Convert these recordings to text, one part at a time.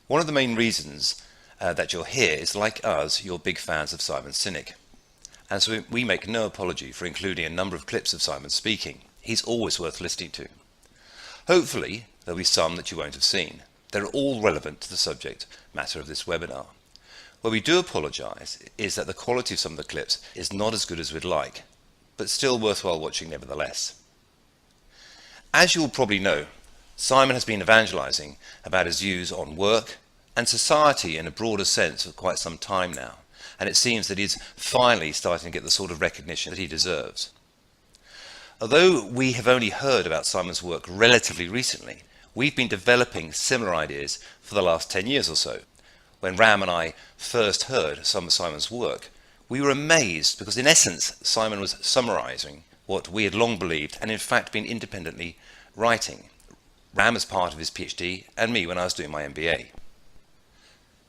One of the main reasons that you're here is, like us, you're big fans of Simon Sinek. And so we make no apology for including a number of clips of Simon speaking. He's always worth listening to. Hopefully, there'll be some that you won't have seen. They're all relevant to the subject matter of this webinar. Where we do apologise is that the quality of some of the clips is not as good as we'd like, but still worthwhile watching nevertheless. As you will probably know, Simon has been evangelising about his views on work and society in a broader sense for quite some time now, and it seems that he's finally starting to get the sort of recognition that he deserves. Although we have only heard about Simon's work relatively recently, we've been developing similar ideas for the last 10 years or so. When Ram and I first heard some of Simon's work, we were amazed because in essence Simon was summarising what we had long believed and in fact been independently writing. Ram as part of his PhD and me when I was doing my MBA.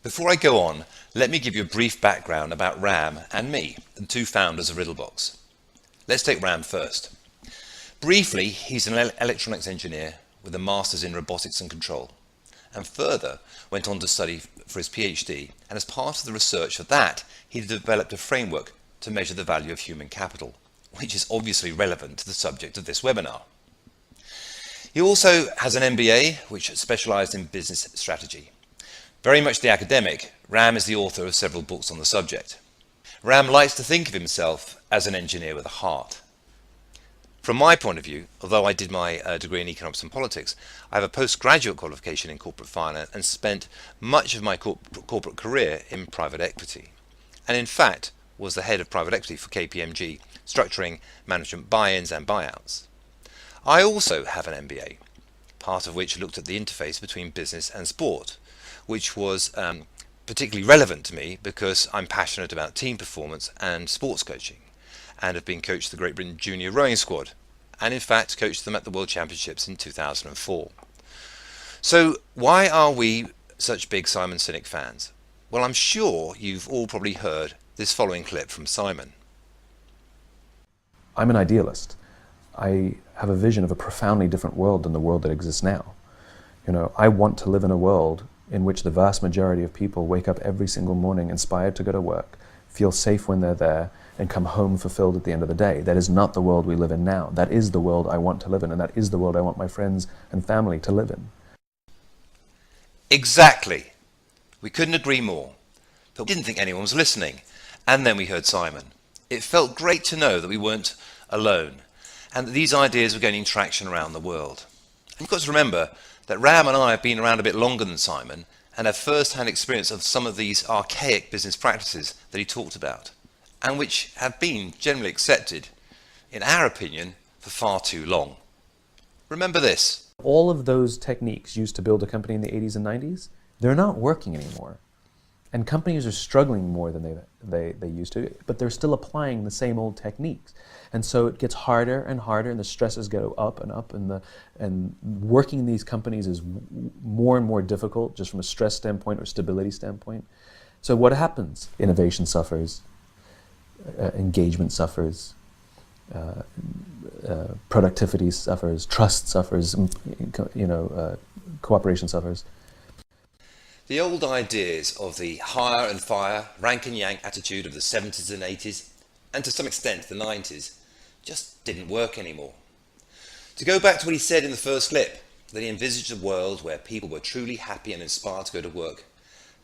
Before I go on, let me give you a brief background about Ram and me, the two founders of Riddlebox. Let's take Ram first. Briefly, he's an electronics engineer with a master's in robotics and control, and further went on to study for his PhD, and as part of the research for that, he developed a framework to measure the value of human capital, which is obviously relevant to the subject of this webinar. He also has an MBA, which specialised in business strategy. Very much the academic, Ram is the author of several books on the subject. Ram likes to think of himself as an engineer with a heart. From my point of view, although I did my degree in economics and politics, I have a postgraduate qualification in corporate finance and spent much of my corporate career in private equity. And in fact, was the head of private equity for KPMG, structuring management buy-ins and buyouts. I also have an MBA, part of which looked at the interface between business and sport, which was particularly relevant to me because I'm passionate about team performance and sports coaching, and have been coached the Great Britain Junior Rowing Squad, and in fact coached them at the World Championships in 2004. So why are we such big Simon Sinek fans? Well, I'm sure you've all probably heard this following clip from Simon. I'm an idealist. I have a vision of a profoundly different world than the world that exists now. I want to live in a world in which the vast majority of people wake up every single morning inspired to go to work, feel safe when they're there, and come home fulfilled at the end of the day. That is not the world we live in now. That is the world I want to live in, and that is the world I want my friends and family to live in. Exactly. We couldn't agree more. But we didn't think anyone was listening. And then we heard Simon. It felt great to know that we weren't alone, and that these ideas were gaining traction around the world. And you've got to remember that Ram and I have been around a bit longer than Simon and have first-hand experience of some of these archaic business practices that he talked about, and which have been generally accepted, in our opinion, for far too long. Remember this. All of those techniques used to build a company in the 80s and 90s, they're not working anymore. And companies are struggling more than they used to, but they're still applying the same old techniques. And so it gets harder and harder, and the stresses go up, and working in these companies is more and more difficult, just from a stress standpoint or stability standpoint. So what happens? Innovation suffers, engagement suffers, productivity suffers, trust suffers, cooperation suffers. The old ideas of the hire and fire, rank and yank attitude of the 70s and 80s, and to some extent the 90s, just didn't work anymore. To go back to what he said in the first clip, that he envisaged a world where people were truly happy and inspired to go to work,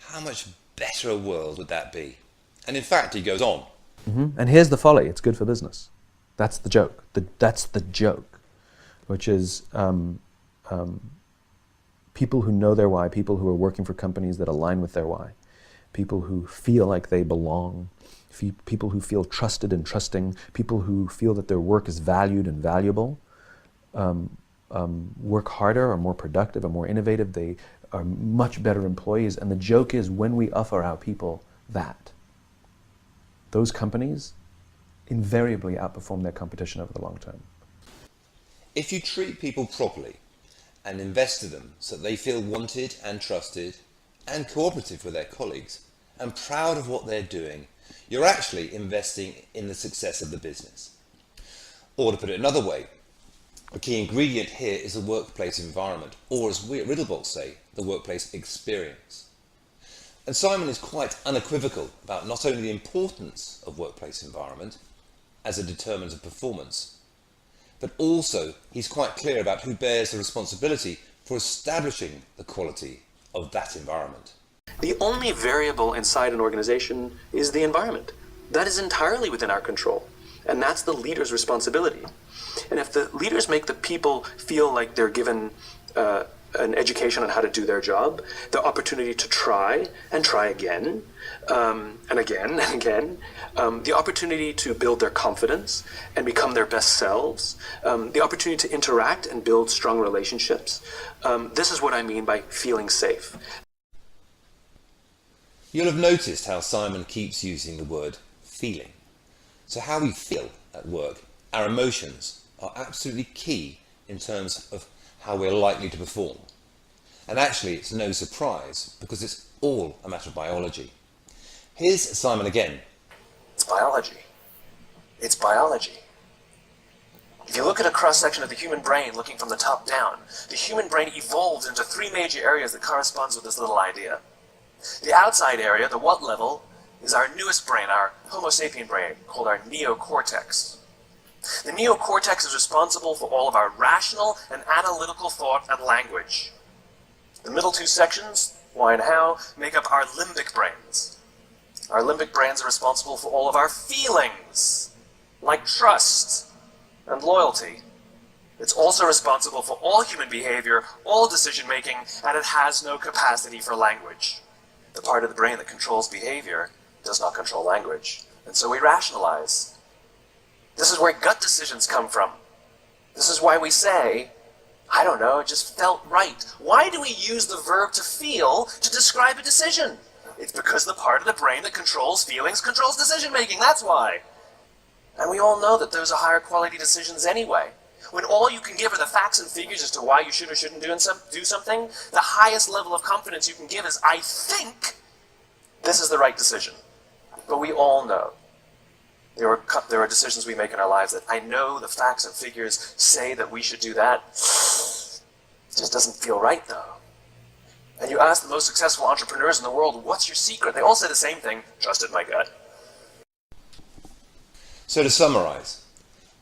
how much better a world would that be? And in fact, he goes on. And here's the folly, it's good for business. That's the joke. That's the joke, which is people who know their why, people who are working for companies that align with their why, people who feel like they belong, people who feel trusted and trusting, people who feel that their work is valued and valuable, work harder, are more productive, are more innovative, they are much better employees. And the joke is, when we offer our people that, those companies invariably outperform their competition over the long term. If you treat people properly and invest in them so that they feel wanted and trusted and cooperative with their colleagues and proud of what they're doing, you're actually investing in the success of the business. Or to put it another way, a key ingredient here is the workplace environment, or as we at Riddlebox say, the workplace experience. And Simon is quite unequivocal about not only the importance of workplace environment as a determinant of performance, but also he's quite clear about who bears the responsibility for establishing the quality of that environment. The only variable inside an organization is the environment. That is entirely within our control, and that's the leader's responsibility. And if the leaders make the people feel like they're given an education on how to do their job, the opportunity to try and try again, and again and again, the opportunity to build their confidence and become their best selves, the opportunity to interact and build strong relationships. This is what I mean by feeling safe. You'll have noticed how Simon keeps using the word feeling. So how we feel at work, our emotions, are absolutely key in terms of how we're likely to perform. And actually it's no surprise because it's all a matter of biology. Here's Simon again. It's biology. It's biology. If you look at a cross-section of the human brain looking from the top down, the human brain evolved into three major areas that corresponds with this little idea. The outside area, the what level, is our newest brain, our Homo sapien brain, called our neocortex. The neocortex is responsible for all of our rational and analytical thought and language. The middle two sections, why and how, make up our limbic brains. Our limbic brains are responsible for all of our feelings, like trust and loyalty. It's also responsible for all human behavior, all decision-making, and it has no capacity for language. The part of the brain that controls behavior does not control language, and so we rationalize. This is where gut decisions come from. This is why we say, I don't know, it just felt right. Why do we use the verb to feel to describe a decision? It's because the part of the brain that controls feelings controls decision-making, that's why. And we all know that those are higher quality decisions anyway. When all you can give are the facts and figures as to why you should or shouldn't do something, the highest level of confidence you can give is, I think this is the right decision. But we all know there are decisions we make in our lives that I know the facts and figures say that we should do that. It just doesn't feel right, though. And you ask the most successful entrepreneurs in the world, what's your secret? They all say the same thing, trusted my gut. So to summarize,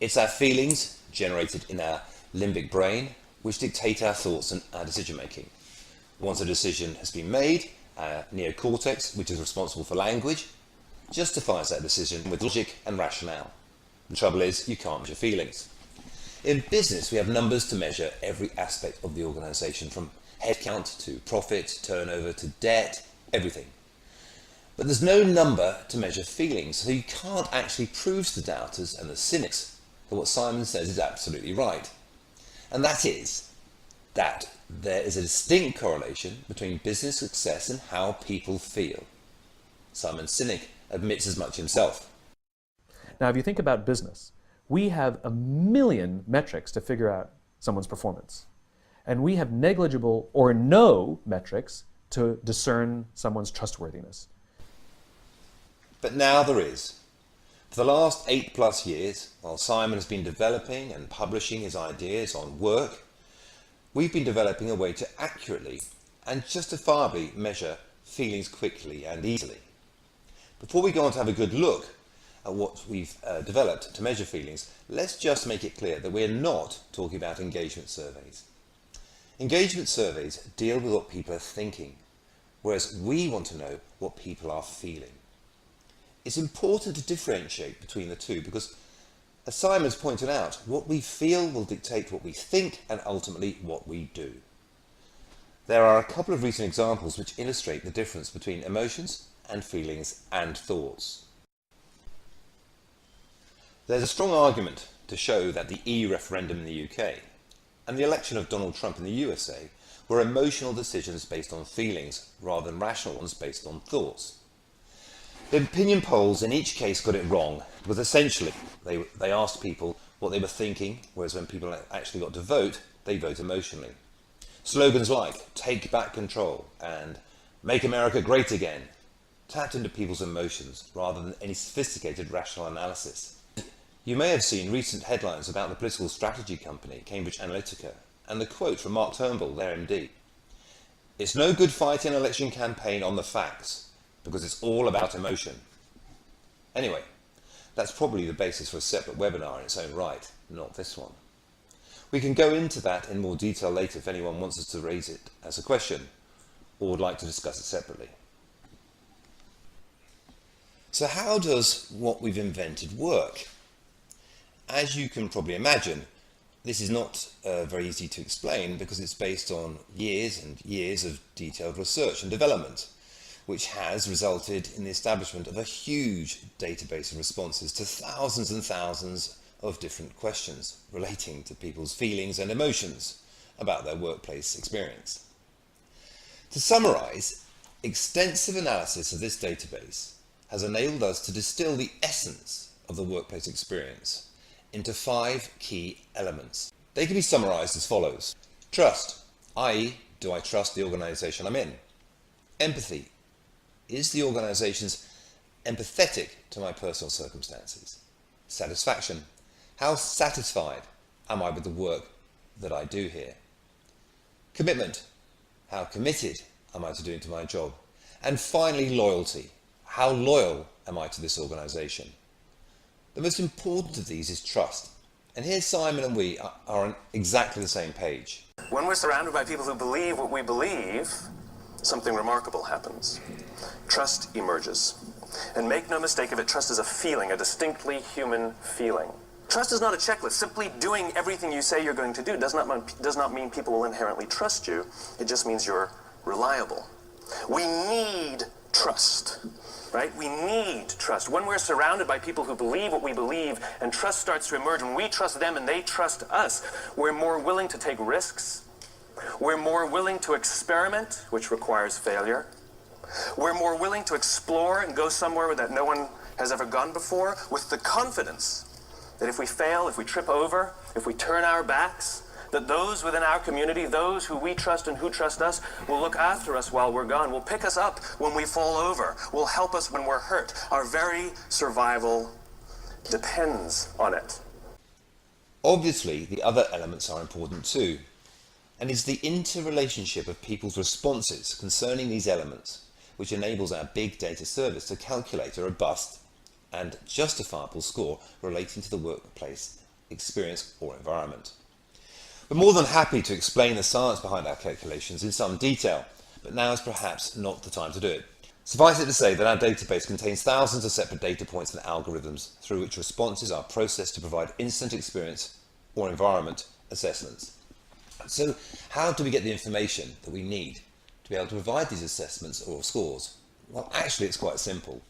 it's our feelings generated in our limbic brain which dictate our thoughts and our decision making. Once a decision has been made, our neocortex, which is responsible for language, justifies that decision with logic and rationale. The trouble is, you can't measure feelings. In business, we have numbers to measure every aspect of the organisation, from headcount to profit, turnover to debt, everything. But there's no number to measure feelings, so you can't actually prove to the doubters and the cynics that what Simon says is absolutely right. And that is that there is a distinct correlation between business success and how people feel. Simon Sinek admits as much himself. Now, if you think about business, we have a million metrics to figure out someone's performance. And we have negligible or no metrics to discern someone's trustworthiness. But now there is. For the last 8+ years, while Simon has been developing and publishing his ideas on work, we've been developing a way to accurately and justifiably measure feelings quickly and easily. Before we go on to have a good look at what we've developed to measure feelings, let's just make it clear that we're not talking about engagement surveys. Engagement surveys deal with what people are thinking, whereas we want to know what people are feeling. It's important to differentiate between the two because, as Simon's pointed out, what we feel will dictate what we think and ultimately what we do. There are a couple of recent examples which illustrate the difference between emotions and feelings and thoughts. There's a strong argument to show that the EU referendum in the UK and the election of Donald Trump in the USA were emotional decisions based on feelings rather than rational ones based on thoughts. The opinion polls in each case got it wrong because essentially they asked people what they were thinking, whereas when people actually got to vote, they vote emotionally. Slogans like "Take Back Control" and "Make America Great Again" tapped into people's emotions rather than any sophisticated rational analysis. You may have seen recent headlines about the political strategy company Cambridge Analytica and the quote from Mark Turnbull, their MD. It's no good fighting an election campaign on the facts, because it's all about emotion. Anyway, that's probably the basis for a separate webinar in its own right, not this one. We can go into that in more detail later if anyone wants us to raise it as a question, or would like to discuss it separately. So how does what we've invented work? As you can probably imagine, this is not very easy to explain because it's based on years and years of detailed research and development, which has resulted in the establishment of a huge database of responses to thousands and thousands of different questions relating to people's feelings and emotions about their workplace experience. To summarize, extensive analysis of this database has enabled us to distill the essence of the workplace experience into 5 key elements. They can be summarized as follows. Trust, i.e., do I trust the organization I'm in? Empathy, is the organization's empathetic to my personal circumstances? Satisfaction, how satisfied am I with the work that I do here? Commitment, how committed am I to doing to my job? And finally, loyalty, how loyal am I to this organization? The most important of these is trust. And here Simon and we are on exactly the same page. When we're surrounded by people who believe what we believe, something remarkable happens. Trust emerges. And make no mistake of it, trust is a feeling, a distinctly human feeling. Trust is not a checklist. Simply doing everything you say you're going to do does not mean people will inherently trust you. It just means you're reliable. We need trust. Right? We need trust. When we're surrounded by people who believe what we believe and trust starts to emerge, when we trust them and they trust us, we're more willing to take risks. We're more willing to experiment, which requires failure. We're more willing to explore and go somewhere that no one has ever gone before with the confidence that if we fail, if we trip over, if we turn our backs, that those within our community, those who we trust and who trust us, will look after us while we're gone, will pick us up when we fall over, will help us when we're hurt. Our very survival depends on it. Obviously, the other elements are important too, and it's the interrelationship of people's responses concerning these elements which enables our big data service to calculate a robust and justifiable score relating to the workplace experience or environment. We're more than happy to explain the science behind our calculations in some detail, but now is perhaps not the time to do it. Suffice it to say that our database contains thousands of separate data points and algorithms through which responses are processed to provide instant experience or environment assessments. So how do we get the information that we need to be able to provide these assessments or scores? Well, actually it's quite simple.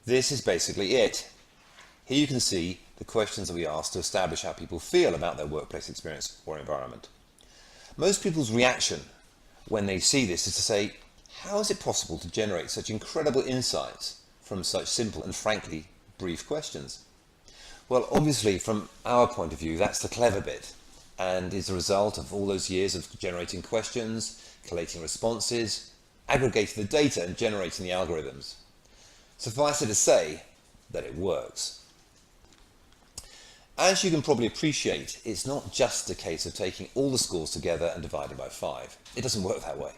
This is basically it. Here you can see the questions that we ask to establish how people feel about their workplace experience or environment. Most people's reaction when they see this is to say, how is it possible to generate such incredible insights from such simple and frankly brief questions? Well, obviously from our point of view that's the clever bit and is a result of all those years of generating questions, collating responses, aggregating the data and generating the algorithms. Suffice it to say that it works. As you can probably appreciate, it's not just a case of taking all the scores together and dividing by 5. It doesn't work that way.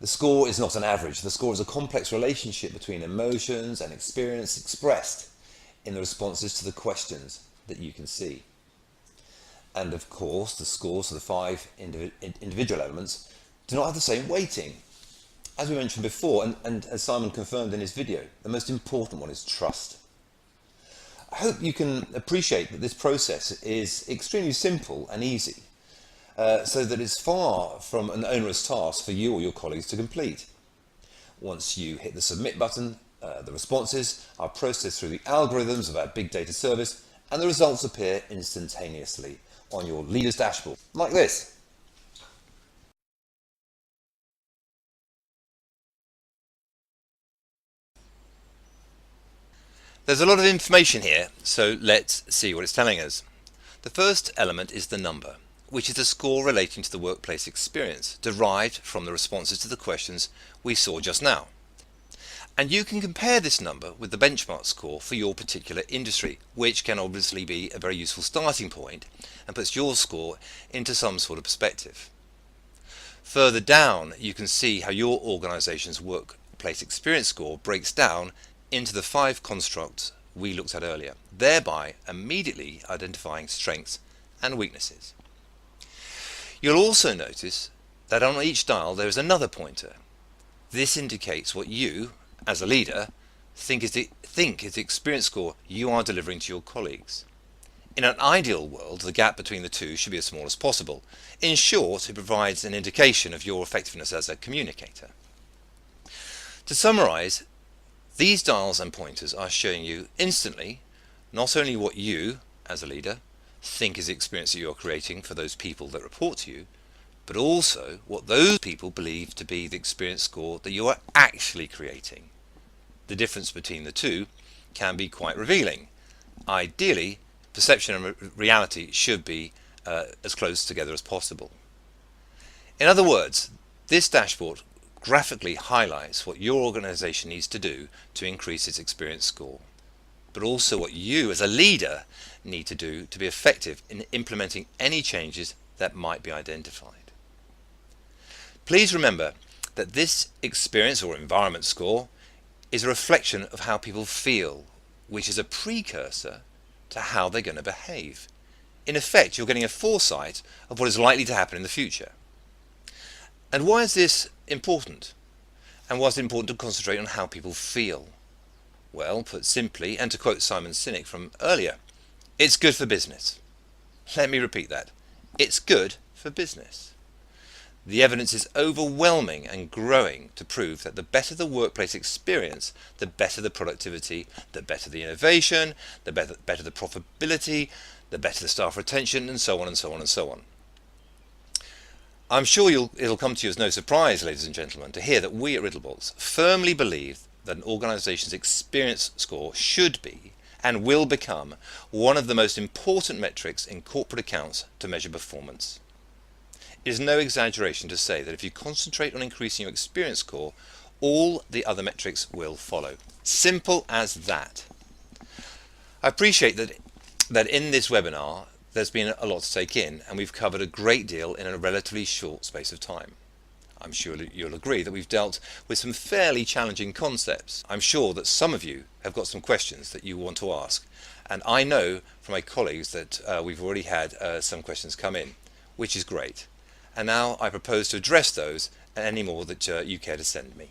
The score is not an average. The score is a complex relationship between emotions and experience expressed in the responses to the questions that you can see. And of course, the scores of the 5 individual elements do not have the same weighting. As we mentioned before, and as Simon confirmed in his video, the most important one is trust. I hope you can appreciate that this process is extremely simple and easy, so that it's far from an onerous task for you or your colleagues to complete. Once you hit the submit button, the responses are processed through the algorithms of our big data service, and the results appear instantaneously on your leader's dashboard, like this. There's a lot of information here, so let's see what it's telling us. The first element is the number, which is the score relating to the workplace experience, derived from the responses to the questions we saw just now. And you can compare this number with the benchmark score for your particular industry, which can obviously be a very useful starting point and puts your score into some sort of perspective. Further down, you can see how your organization's workplace experience score breaks down into the 5 constructs we looked at earlier, thereby immediately identifying strengths and weaknesses. You'll also notice that on each dial there is another pointer. This indicates what you, as a leader, think is the experience score you are delivering to your colleagues. In an ideal world, the gap between the two should be as small as possible. In short, it provides an indication of your effectiveness as a communicator. To summarize, these dials and pointers are showing you instantly not only what you, as a leader, think is the experience that you are creating for those people that report to you, but also what those people believe to be the experience score that you are actually creating. The difference between the two can be quite revealing. Ideally, perception and reality should be as close together as possible. In other words, this dashboard graphically highlights what your organization needs to do to increase its experience score, but also what you as a leader need to do to be effective in implementing any changes that might be identified. Please remember that this experience or environment score is a reflection of how people feel, which is a precursor to how they're going to behave. In effect, you're getting a foresight of what is likely to happen in the future. And why is this important? And why is it important to concentrate on how people feel? Well, put simply, and to quote Simon Sinek from earlier, it's good for business. Let me repeat that. It's good for business. The evidence is overwhelming and growing to prove that the better the workplace experience, the better the productivity, the better the innovation, the better the profitability, the better the staff retention, and so on and so on and so on. I'm sure it'll come to you as no surprise, ladies and gentlemen, to hear that we at Riddlebolts firmly believe that an organization's experience score should be and will become one of the most important metrics in corporate accounts to measure performance. It is no exaggeration to say that if you concentrate on increasing your experience score, all the other metrics will follow. Simple as that. I appreciate that in this webinar there's been a lot to take in, and we've covered a great deal in a relatively short space of time. I'm sure you'll agree that we've dealt with some fairly challenging concepts. I'm sure that some of you have got some questions that you want to ask, and I know from my colleagues that we've already had some questions come in, which is great. And now I propose to address those and any more that you care to send me.